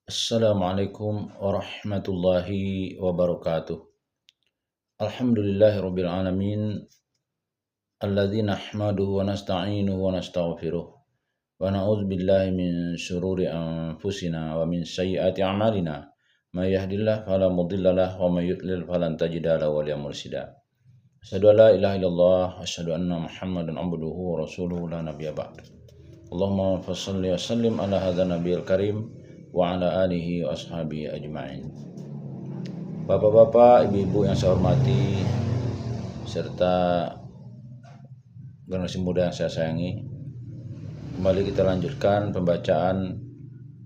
Assalamualaikum warahmatullahi wabarakatuh. Alhamdulillahirabbil alamin alladzi nahmaduhu wa nasta'inuhu wa nastaghfiruh wa na'udzu billahi min syururi anfusina wa min sayyiati a'malina. May yahdihillahu fala mudilla lahu wa may yudlil falan tajida lahu waliyan mursyida. Asyhadu an la ilaha illallah wa asyhadu anna Muhammadan abduhu wa rasuluhu la nabiyya ba'd. Allahumma shalli wa sallim ala hadzal nabiyil karim wa ala alihi wa ashabihi ajma'in. Bapak-bapak, ibu-ibu yang saya hormati, serta generasi muda yang saya sayangi, kembali kita lanjutkan pembacaan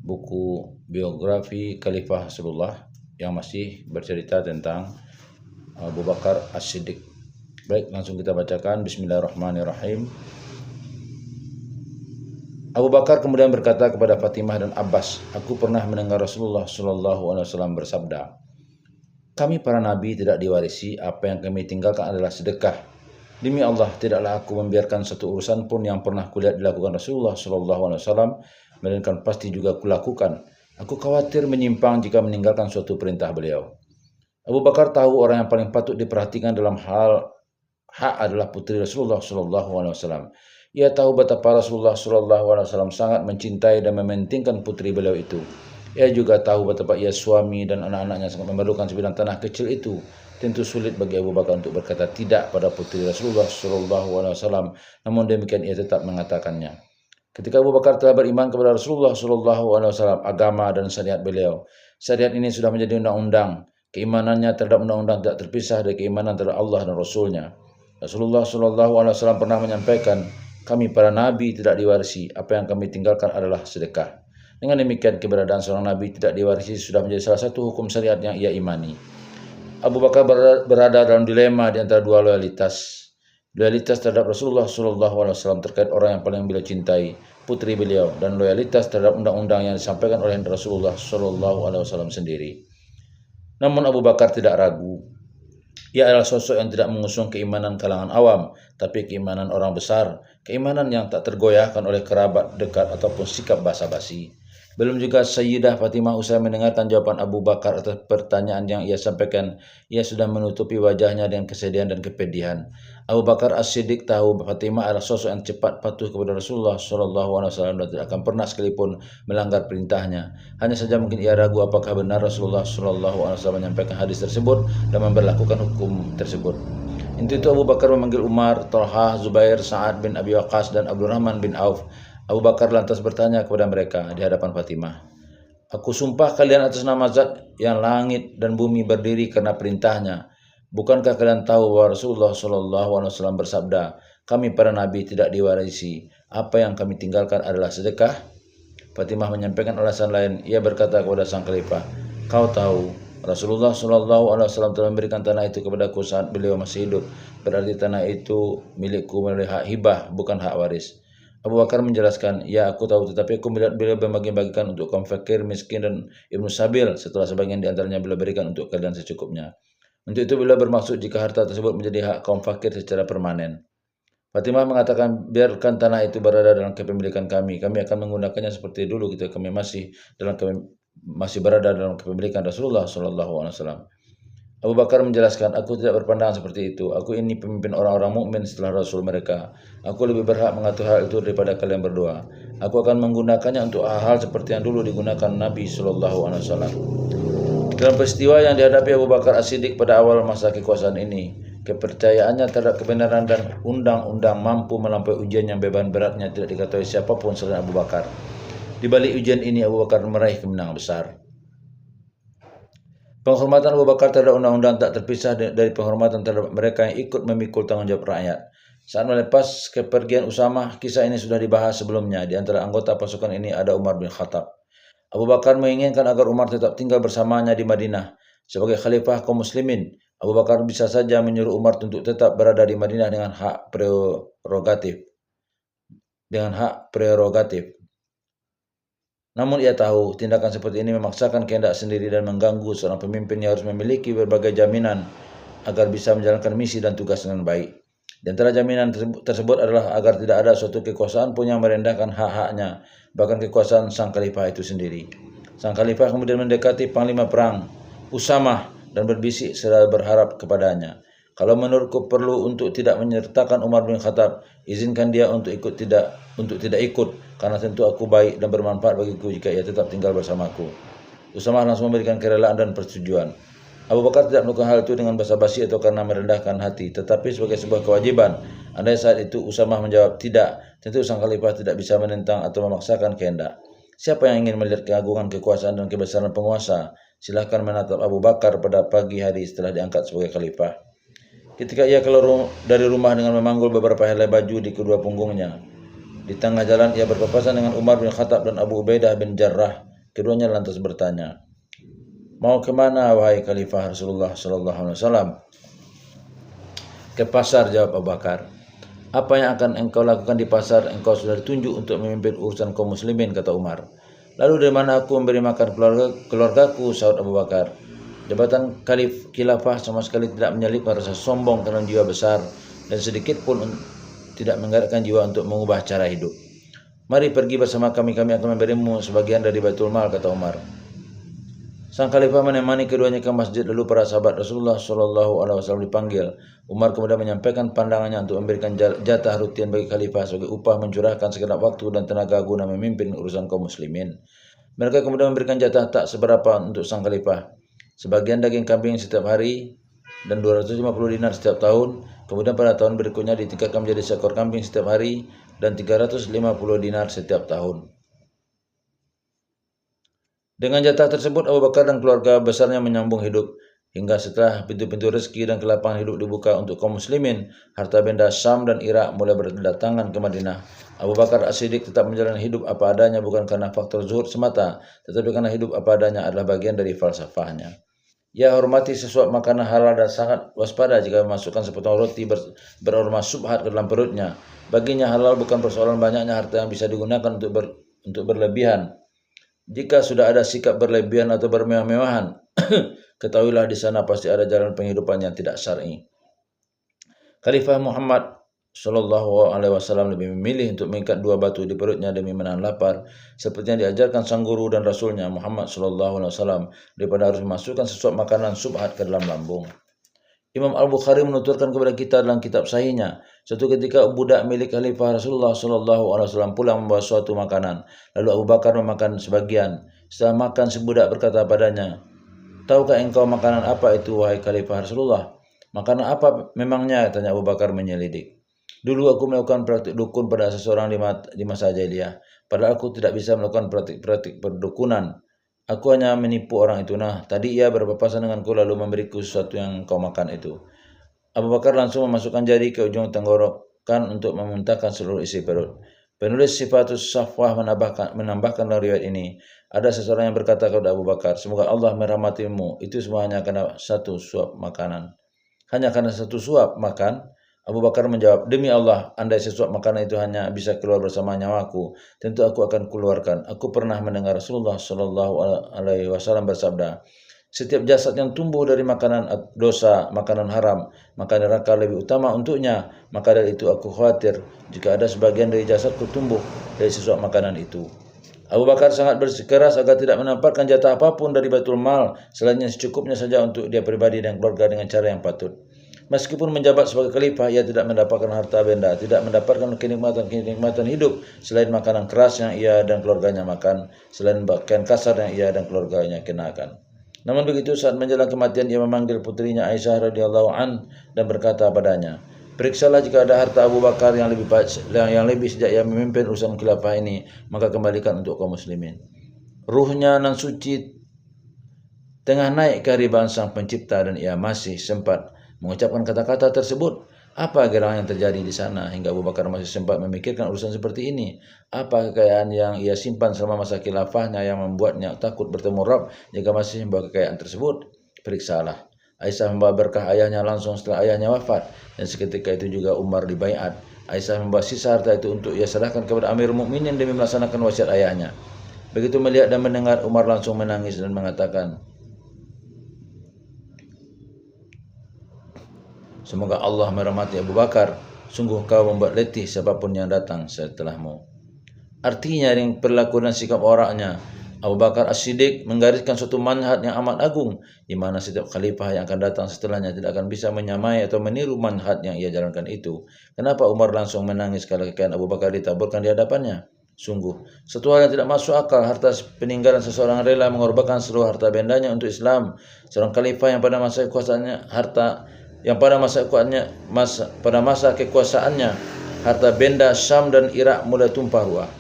buku biografi Khalifah Rasulullah yang masih bercerita tentang Abu Bakar As-Siddiq. Baik, langsung kita bacakan. Bismillahirrahmanirrahim. Abu Bakar kemudian berkata kepada Fatimah dan Abbas, "Aku pernah mendengar Rasulullah SAW bersabda, kami para nabi tidak diwarisi, apa yang kami tinggalkan adalah sedekah. Demi Allah, tidaklah aku membiarkan satu urusan pun yang pernah kulihat dilakukan Rasulullah SAW, melainkan pasti juga kulakukan. Aku khawatir menyimpang jika meninggalkan suatu perintah beliau." Abu Bakar tahu orang yang paling patut diperhatikan dalam hal hak adalah putri Rasulullah SAW. Ia tahu betapa Rasulullah SAW sangat mencintai dan mementingkan putri beliau itu. Ia juga tahu betapa ia suami dan anak-anaknya sangat memerlukan sebidang tanah kecil itu. Tentu sulit bagi Abu Bakar untuk berkata tidak pada putri Rasulullah SAW. Namun demikian ia tetap mengatakannya. Ketika Abu Bakar telah beriman kepada Rasulullah SAW, agama dan syariat beliau, syariat ini sudah menjadi undang-undang. Keimanannya terhadap undang-undang tidak terpisah dari keimanan terhadap Allah dan Rasulnya. Rasulullah SAW pernah menyampaikan, kami para nabi tidak diwarisi, apa yang kami tinggalkan adalah sedekah. Dengan demikian, keberadaan seorang nabi tidak diwarisi sudah menjadi salah satu hukum syariat yang ia imani. Abu Bakar berada dalam dilema di antara dua loyalitas. Loyalitas terhadap Rasulullah SAW terkait orang yang paling beliau cintai, putri beliau, dan loyalitas terhadap undang-undang yang disampaikan oleh Rasulullah SAW sendiri. Namun Abu Bakar tidak ragu. Ia adalah sosok yang tidak mengusung keimanan kalangan awam, tapi keimanan orang besar, keimanan yang tak tergoyahkan oleh kerabat dekat ataupun sikap basa-basi. Belum juga Sayyidah Fatimah usai mendengarkan jawaban Abu Bakar atas pertanyaan yang ia sampaikan, ia sudah menutupi wajahnya dengan kesedihan dan kepedihan. Abu Bakar As-Siddiq tahu Fatimah adalah sosok yang cepat patuh kepada Rasulullah SAW dan tidak akan pernah sekalipun melanggar perintahnya. Hanya saja mungkin ia ragu apakah benar Rasulullah SAW menyampaikan hadis tersebut dan memberlakukan hukum tersebut. Untuk itu Abu Bakar memanggil Umar, Talha, Zubair, Sa'ad bin Abi Waqqas dan Abdurrahman bin Auf. Abu Bakar lantas bertanya kepada mereka di hadapan Fatimah, "Aku sumpah kalian atas nama Zat yang langit dan bumi berdiri karena perintahnya. Bukankah kalian tahu bahwa Rasulullah SAW bersabda, kami para nabi tidak diwarisi, apa yang kami tinggalkan adalah sedekah?" Fatimah menyampaikan alasan lain. Ia berkata kepada sang khalifah, "Kau tahu, Rasulullah SAW telah memberikan tanah itu kepadaku saat beliau masih hidup. Berarti tanah itu milikku melalui hak hibah, bukan hak waris." Abu Bakar menjelaskan, "Ya, aku tahu, tetapi aku melihat beliau membagi-bagikan untuk kaum fakir, miskin, dan ibnu sabil, setelah sebagian di antaranya beliau berikan untuk kalian secukupnya. Untuk itu beliau bermaksud jika harta tersebut menjadi hak kaum fakir secara permanen." Fatimah mengatakan, "Biarkan tanah itu berada dalam kepemilikan kami. Kami akan menggunakannya seperti dulu ketika kami masih berada dalam kepemilikan Rasulullah SAW." Abu Bakar menjelaskan, "Aku tidak berpandangan seperti itu. Aku ini pemimpin orang-orang mukmin setelah Rasul mereka. Aku lebih berhak mengatur hal itu daripada kalian berdua. Aku akan menggunakannya untuk hal-hal seperti yang dulu digunakan Nabi SAW." Dalam peristiwa yang dihadapi Abu Bakar As-Siddiq pada awal masa kekuasaan ini, kepercayaannya terhadap kebenaran dan undang-undang mampu melampaui ujian yang beban beratnya tidak diketahui siapapun selain Abu Bakar. Di balik ujian ini, Abu Bakar meraih kemenangan besar. Penghormatan Abu Bakar terhadap undang-undang tak terpisah dari penghormatan terhadap mereka yang ikut memikul tanggung jawab rakyat. Saat melepas kepergian Usamah, kisah ini sudah dibahas sebelumnya. Di antara anggota pasukan ini ada Umar bin Khattab. Abu Bakar menginginkan agar Umar tetap tinggal bersamanya di Madinah. Sebagai khalifah kaum muslimin, Abu Bakar bisa saja menyuruh Umar untuk tetap berada di Madinah dengan hak prerogatif. Namun ia tahu tindakan seperti ini memaksakan kehendak sendiri dan mengganggu seorang pemimpin yang harus memiliki berbagai jaminan agar bisa menjalankan misi dan tugas dengan baik. Di antara jaminan tersebut adalah agar tidak ada suatu kekuasaan pun yang merendahkan hak-haknya, bahkan kekuasaan sang khalifah itu sendiri. Sang khalifah kemudian mendekati panglima perang Usamah dan berbisik seraya berharap kepadanya, "Kalau menurutku perlu untuk tidak menyertakan Umar bin Khattab, izinkan dia untuk tidak ikut, karena tentu aku baik dan bermanfaat bagiku jika ia tetap tinggal bersamaku." Usamah langsung memberikan kerelaan dan persetujuan. Abu Bakar tidak melakukan hal itu dengan basa-basi atau karena merendahkan hati, tetapi sebagai sebuah kewajiban. Andai saat itu Usamah menjawab tidak, tentu sang khalifah tidak bisa menentang atau memaksakan kehendak. Siapa yang ingin melihat keagungan, kekuasaan, dan kebesaran penguasa, silahkan menatap Abu Bakar pada pagi hari setelah diangkat sebagai khalifah. Ketika ia keluar dari rumah dengan memanggul beberapa helai baju di kedua punggungnya. Di tengah jalan ia berpapasan dengan Umar bin Khattab dan Abu Ubaidah bin Jarrah. Keduanya lantas bertanya, "Mau kemana wahai Khalifah Rasulullah Sallallahu Alaihi Wasallam?" "Ke pasar," jawab Abu Bakar. "Apa yang akan engkau lakukan di pasar? Engkau sudah ditunjuk untuk memimpin urusan kaum muslimin," kata Umar. "Lalu dari mana aku memberi makan keluargaku?" sahut Abu Bakar. Jabatan khilafah sama sekali tidak menyelipkan rasa sombong karena jiwa besar dan sedikit pun tidak menggerakkan jiwa untuk mengubah cara hidup. "Mari pergi bersama kami akan memberimu sebagian dari Baitul Mal," kata Umar. Sang khalifah menemani keduanya ke masjid, lalu para sahabat Rasulullah Shallallahu Alaihi Wasallam dipanggil. Umar kemudian menyampaikan pandangannya untuk memberikan jatah rutin bagi khalifah sebagai upah mencurahkan segenap waktu dan tenaga guna memimpin urusan kaum muslimin. Mereka kemudian memberikan jatah tak seberapa untuk sang khalifah, sebagian daging kambing setiap hari dan 250 dinar setiap tahun. Kemudian pada tahun berikutnya ditingkatkan menjadi seekor kambing setiap hari dan 350 dinar setiap tahun. Dengan jatah tersebut, Abu Bakar dan keluarga besarnya menyambung hidup hingga setelah pintu-pintu rezeki dan kelapangan hidup dibuka untuk kaum muslimin, harta benda Syam dan Irak mulai berdatangan ke Madinah. Abu Bakar As-Siddiq tetap menjalani hidup apa adanya bukan karena faktor zuhud semata, tetapi karena hidup apa adanya adalah bagian dari falsafahnya. Ia hormati sesuap makanan halal dan sangat waspada jika memasukkan sepotong roti beraroma subhat ke dalam perutnya. Baginya halal bukan persoalan banyaknya harta yang bisa digunakan untuk berlebihan. Jika sudah ada sikap berlebihan atau bermewah-mewahan, ketahuilah di sana pasti ada jalan penghidupan yang tidak syar'i. Khalifah Muhammad Shallallahu Alaihi Wasallam lebih memilih untuk mengikat dua batu di perutnya demi menahan lapar, seperti yang diajarkan sang guru dan rasulnya Muhammad Shallallahu Alaihi Wasallam, daripada harus memasukkan sesuap makanan subhat ke dalam lambung. Imam Al-Bukhari menuturkan kepada kita dalam kitab sahihnya, suatu ketika budak milik Khalifah Rasulullah Shallallahu Alaihi Wasallam pulang membawa suatu makanan. Lalu Abu Bakar memakan sebagian. Setelah makan, si budak berkata padanya, "Tahukah engkau makanan apa itu, wahai Khalifah Rasulullah?" "Makanan apa memangnya?" tanya Abu Bakar menyelidik. "Dulu aku melakukan praktik dukun pada seseorang di masa jahiliyah. Padahal aku tidak bisa melakukan praktik perdukunan. Aku hanya menipu orang itu. Nah, tadi ia berpapasan denganku lalu memberiku sesuatu yang kau makan itu." Abu Bakar langsung memasukkan jari ke ujung tenggorokan untuk memuntahkan seluruh isi perut. Penulis Sifatus Safwah menambahkan dalam riwayat ini, ada seseorang yang berkata kepada Abu Bakar, "Semoga Allah merahmatimu, itu semua hanya karena satu suap makanan." "Hanya karena satu suap makan?" Abu Bakar menjawab, "Demi Allah, andai sesuap makanan itu hanya bisa keluar bersama nyawaku, tentu aku akan keluarkan. Aku pernah mendengar Rasulullah Shallallahu Alaihi Wasallam bersabda, setiap jasad yang tumbuh dari makanan dosa, makanan haram, maka neraka lebih utama untuknya. Maka dari itu aku khawatir jika ada sebagian dari jasadku tumbuh dari sesuap makanan itu." Abu Bakar sangat bersikeras agar tidak menampakkan jatah apapun dari Baitul Mal, selainnya secukupnya saja untuk dia pribadi dan keluarga dengan cara yang patut. Meskipun menjabat sebagai khalifah, ia tidak mendapatkan harta benda, tidak mendapatkan kenikmatan hidup selain makanan keras yang ia dan keluarganya makan, selain pakaian kasar yang ia dan keluarganya kenakan. Namun begitu, saat menjelang kematian, ia memanggil putrinya Aisyah radhiyallahu an dan berkata padanya, "Periksalah jika ada harta Abu Bakar yang lebih sejak ia memimpin urusan khilafah ini, maka kembalikan untuk kaum muslimin." Ruhnya nan suci tengah naik ke hariban Sang Pencipta dan ia masih sempat mengucapkan kata-kata tersebut. Apa gerangan yang terjadi di sana hingga Abu Bakar masih sempat memikirkan urusan seperti ini? Apa kekayaan yang ia simpan selama masa khilafahnya yang membuatnya takut bertemu Rabb jika masih membawa kekayaan tersebut? Periksalah. Aisyah membawa berkah ayahnya langsung setelah ayahnya wafat, dan seketika itu juga Umar dibaiat. Aisyah membawa sisa harta itu untuk ia serahkan kepada Amirul Mukminin demi melaksanakan wasiat ayahnya. Begitu melihat dan mendengar, Umar langsung menangis dan mengatakan, "Semoga Allah merahmati Abu Bakar. Sungguh kau membuat letih siapapun yang datang setelahmu." Artinya dengan perilaku dan sikap orangnya, Abu Bakar As-Siddiq menggariskan suatu manhaj yang amat agung, di mana setiap khalifah yang akan datang setelahnya tidak akan bisa menyamai atau meniru manhaj yang ia jalankan itu. Kenapa Umar langsung menangis kalau kekayaan Abu Bakar ditaburkan di hadapannya? Sungguh, suatu hal yang tidak masuk akal, harta peninggalan seseorang rela mengorbankan seluruh harta bendanya untuk Islam. Seorang khalifah yang pada masa kekuasaannya pada masa kekuasaannya harta benda Syam dan Irak mulai tumpah ruah.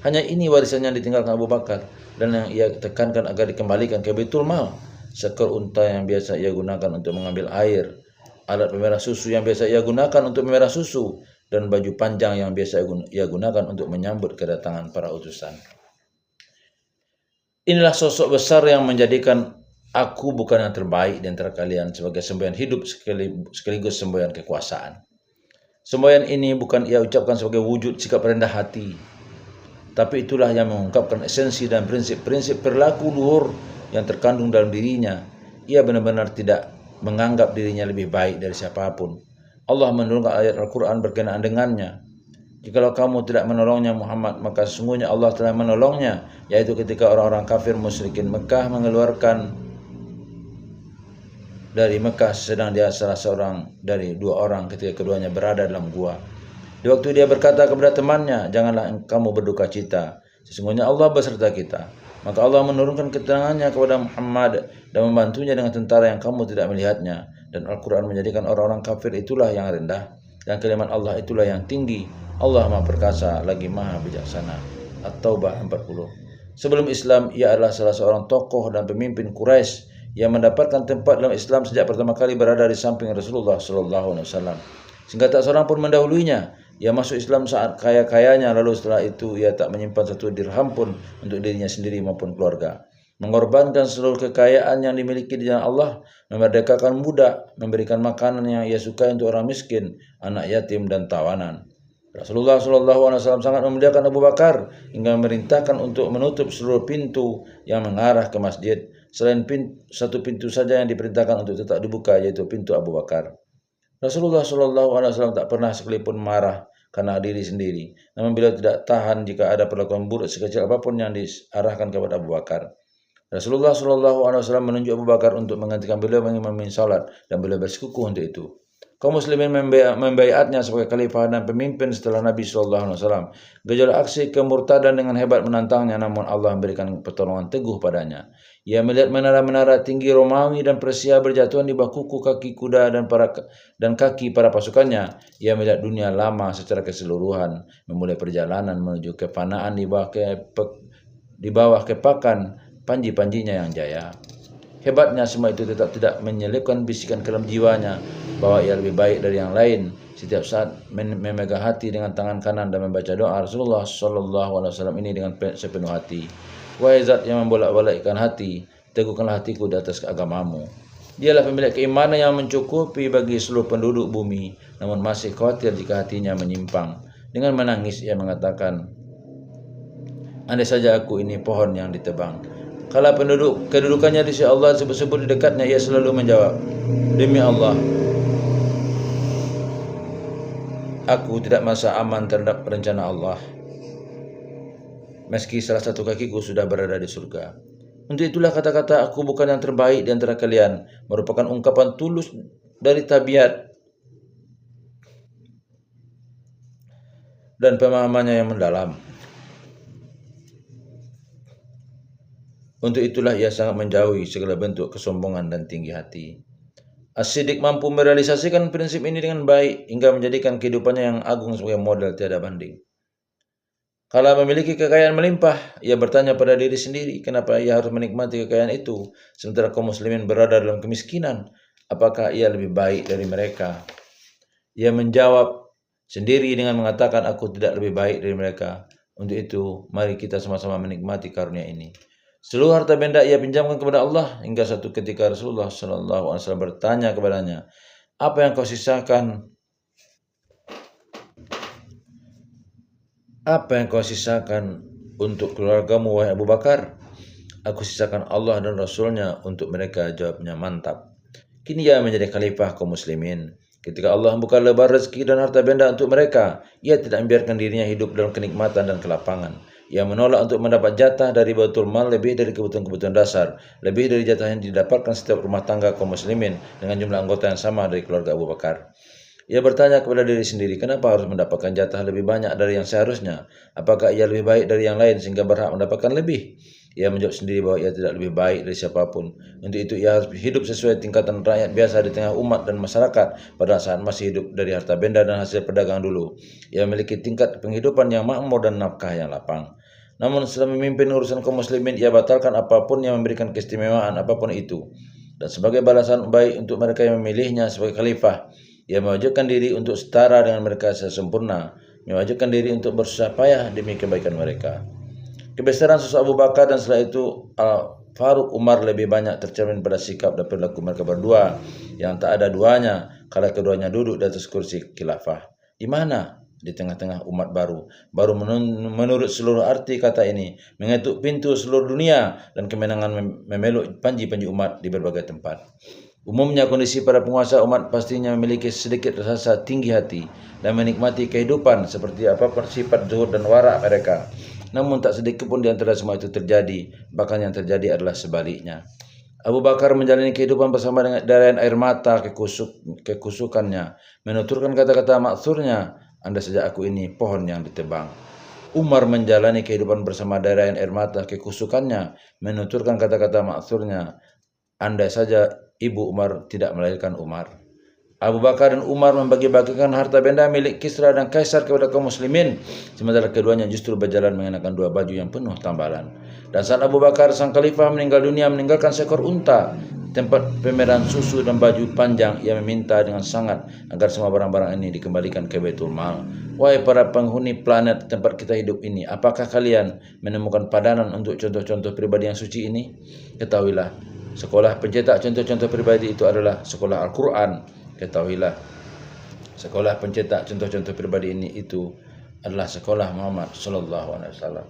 Hanya ini warisan yang ditinggalkan Abu Bakar dan yang ia tekankan agar dikembalikan ke Baitul Mal. Seekor unta yang biasa ia gunakan untuk mengambil air, alat pemerah susu yang biasa ia gunakan untuk memerah susu, dan baju panjang yang biasa ia gunakan untuk menyambut kedatangan para utusan. Inilah sosok besar yang menjadikan aku bukan yang terbaik di antara kalian sebagai semboyan hidup sekaligus semboyan kekuasaan. Semboyan ini bukan ia ucapkan sebagai wujud sikap rendah hati, tapi itulah yang mengungkapkan esensi dan prinsip-prinsip perilaku luhur yang terkandung dalam dirinya. Ia benar-benar tidak menganggap dirinya lebih baik dari siapapun. Allah menurunkan ayat Al-Quran berkenaan dengannya. Jikalau kamu tidak menolongnya Muhammad, maka sesungguhnya Allah telah menolongnya, yaitu ketika orang-orang kafir musyrikin Mekah mengeluarkan dari Mekah sedang dia salah seorang dari dua orang ketika keduanya berada dalam gua. Di waktu dia berkata kepada temannya, janganlah kamu berduka cita, sesungguhnya Allah beserta kita. Maka Allah menurunkan ketenangannya kepada Muhammad dan membantunya dengan tentara yang kamu tidak melihatnya. Dan Al-Quran menjadikan orang-orang kafir itulah yang rendah, dan kalimat Allah itulah yang tinggi. Allah Maha Perkasa lagi Maha Bijaksana. At-Taubah 40. Sebelum Islam, ia adalah salah seorang tokoh dan pemimpin Quraisy yang mendapatkan tempat dalam Islam sejak pertama kali berada di samping Rasulullah SAW. Sehingga tak seorang pun mendahuluinya. Ia masuk Islam saat kaya-kayanya, lalu setelah itu ia tak menyimpan satu dirham pun untuk dirinya sendiri maupun keluarga. Mengorbankan seluruh kekayaan yang dimiliki di jalan Allah, memerdekakan budak, memberikan makanan yang ia sukai untuk orang miskin, anak yatim dan tawanan. Rasulullah SAW sangat memuliakan Abu Bakar hingga memerintahkan untuk menutup seluruh pintu yang mengarah ke masjid, selain satu pintu saja yang diperintahkan untuk tetap dibuka, yaitu pintu Abu Bakar. Rasulullah SAW tak pernah sekalipun marah karena diri sendiri, namun beliau tidak tahan jika ada perlakuan buruk sekecil apapun yang diarahkan kepada Abu Bakar. Rasulullah SAW menunjuk Abu Bakar untuk menggantikan beliau mengimami salat, dan beliau bersekukuh untuk itu. Kaum muslimin membaiatnya sebagai khalifah dan pemimpin setelah Nabi SAW. Gejolak aksi kemurtadan dengan hebat menantangnya, namun Allah memberikan pertolongan teguh padanya. Ia melihat menara-menara tinggi Romawi dan Persia berjatuhan di bawah kuku kaki kuda dan kaki para pasukannya. Ia melihat dunia lama secara keseluruhan memulai perjalanan menuju kefanaan di bawah kepakan panji-panjinya yang jaya. Hebatnya semua itu tetap tidak menyelipkan bisikan ke dalam jiwanya bahwa ia lebih baik dari yang lain. Setiap saat memegang hati dengan tangan kanan dan membaca doa Rasulullah SAW ini dengan sepenuh hati. Wahai zat yang membolak-balikkan hati, teguhkanlah hatiku di atas agamamu. Dialah pemilik keimanan yang mencukupi bagi seluruh penduduk bumi, namun masih khawatir jika hatinya menyimpang. Dengan menangis ia mengatakan, andai saja aku ini pohon yang ditebang. Kalau kedudukannya di sisi Allah sebut-sebut di dekatnya, ia selalu menjawab, demi Allah, aku tidak merasa aman terhadap rencana Allah, meski salah satu kakiku sudah berada di surga. Untuk itulah kata-kata aku bukan yang terbaik di antara kalian merupakan ungkapan tulus dari tabiat dan pemahamannya yang mendalam. Untuk itulah ia sangat menjauhi segala bentuk kesombongan dan tinggi hati. As-Siddiq mampu merealisasikan prinsip ini dengan baik hingga menjadikan kehidupannya yang agung sebagai model tiada banding. Kalau memiliki kekayaan melimpah, ia bertanya pada diri sendiri, kenapa ia harus menikmati kekayaan itu sementara kaum muslimin berada dalam kemiskinan? Apakah ia lebih baik dari mereka? Ia menjawab sendiri dengan mengatakan, aku tidak lebih baik dari mereka. Untuk itu, mari kita sama-sama menikmati karunia ini. Seluruh harta benda ia pinjamkan kepada Allah, hingga satu ketika Rasulullah SAW bertanya kepadanya, apa yang kau sisakan? Apa yang kau sisakan untuk keluargamu, wahai Abu Bakar? Aku sisakan Allah dan Rasulnya untuk mereka, jawabnya. Mantap. Kini ia menjadi khalifah kaum muslimin. Ketika Allah membuka lebar rezeki dan harta benda untuk mereka, ia tidak membiarkan dirinya hidup dalam kenikmatan dan kelapangan. Ia menolak untuk mendapat jatah dari Baitul Mal lebih dari kebutuhan-kebutuhan dasar, lebih dari jatah yang didapatkan setiap rumah tangga kaum muslimin dengan jumlah anggota yang sama dari keluarga Abu Bakar. Ia bertanya kepada diri sendiri, kenapa harus mendapatkan jatah lebih banyak dari yang seharusnya? Apakah ia lebih baik dari yang lain sehingga berhak mendapatkan lebih? Ia menjawab sendiri bahwa ia tidak lebih baik dari siapapun. Untuk itu ia harus hidup sesuai tingkatan rakyat biasa di tengah umat dan masyarakat pada saat masih hidup dari harta benda dan hasil perdagangan dulu. Ia memiliki tingkat penghidupan yang makmur dan nafkah yang lapang. Namun setelah memimpin urusan kaum muslimin, ia batalkan apapun yang memberikan keistimewaan apapun itu. Dan sebagai balasan baik untuk mereka yang memilihnya sebagai khalifah, ia mewajibkan diri untuk setara dengan mereka secara sempurna, mewajibkan diri untuk bersusah payah demi kebaikan mereka. Kebesaran sosok Abu Bakar dan setelah itu Faruq Umar lebih banyak tercermin pada sikap dan perilaku mereka berdua yang tak ada duanya kala keduanya duduk di atas kursi khilafah. Di mana? Di tengah-tengah umat baru. Baru menurut seluruh arti kata ini, mengetuk pintu seluruh dunia dan kemenangan memeluk panji-panji umat di berbagai tempat. Umumnya kondisi para penguasa umat pastinya memiliki sedikit rasa tinggi hati dan menikmati kehidupan seperti apapun sifat zuhud dan warak mereka. Namun tak sedikit pun di antara semua itu terjadi, bahkan yang terjadi adalah sebaliknya. Abu Bakar menjalani kehidupan bersama dengan darahan air mata kekusukannya, menuturkan kata-kata maksurnya, "Anda sejak aku ini pohon yang ditebang." Umar menjalani kehidupan bersama darahan air mata kekusukannya, menuturkan kata-kata maksurnya, "Andai saja ibu Umar tidak melahirkan Umar." Abu Bakar dan Umar membagi-bagikan harta benda milik Kisra dan Kaisar kepada kaum muslimin, sementara keduanya justru berjalan mengenakan dua baju yang penuh tambalan. Dan saat Abu Bakar sang khalifah meninggal dunia meninggalkan seekor unta, tempat pemeran susu dan baju panjang, ia meminta dengan sangat agar semua barang-barang ini dikembalikan ke Baitul Mal. Wahai para penghuni planet tempat kita hidup ini, apakah kalian menemukan padanan untuk contoh-contoh pribadi yang suci ini? Ketahuilah, sekolah pencetak contoh-contoh pribadi itu adalah sekolah Al-Quran. Ketahuilah, sekolah pencetak contoh-contoh pribadi ini itu adalah sekolah Muhammad Sallallahu Alaihi Wasallam.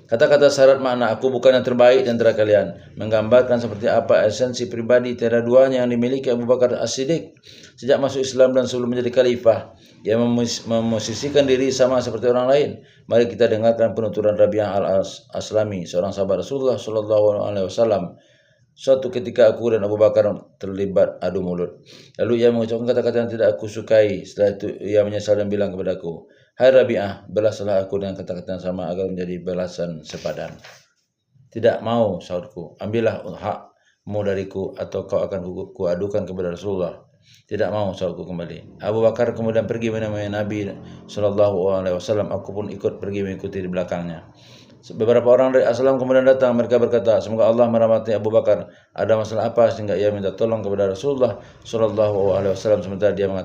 Kata-kata syarat makna aku bukan yang terbaik di antara kalian menggambarkan seperti apa esensi pribadi tiada duanya yang dimiliki Abu Bakar As-Siddiq sejak masuk Islam dan sebelum menjadi khalifah. Ia memosisikan diri sama seperti orang lain. Mari kita dengarkan penuturan Rabi'ah Al-Aslami, seorang sahabat Rasulullah Sallallahu Alaihi Wasallam. Suatu ketika aku dan Abu Bakar terlibat adu mulut. Lalu ia mengucapkan kata-kata yang tidak aku sukai. Setelah itu ia menyesal dan bilang kepadaku, "Hai Rabi'ah, balaslah aku dengan kata-kata yang sama agar menjadi balasan sepadan." "Tidak mau," sahutku. "Ambillah hakmu dariku atau kau akan kuadukan kepada Rasulullah." "Tidak mau," sahutku kembali. Abu Bakar kemudian pergi menemui Nabi SAW. Aku pun ikut pergi mengikuti di belakangnya. Beberapa orang dari Aslam kemudian datang. Mereka berkata, "Semoga Allah merahmati Abu Bakar. Ada masalah apa sehingga ia minta tolong kepada Rasulullah SAW?" Sementara dia mengatakan,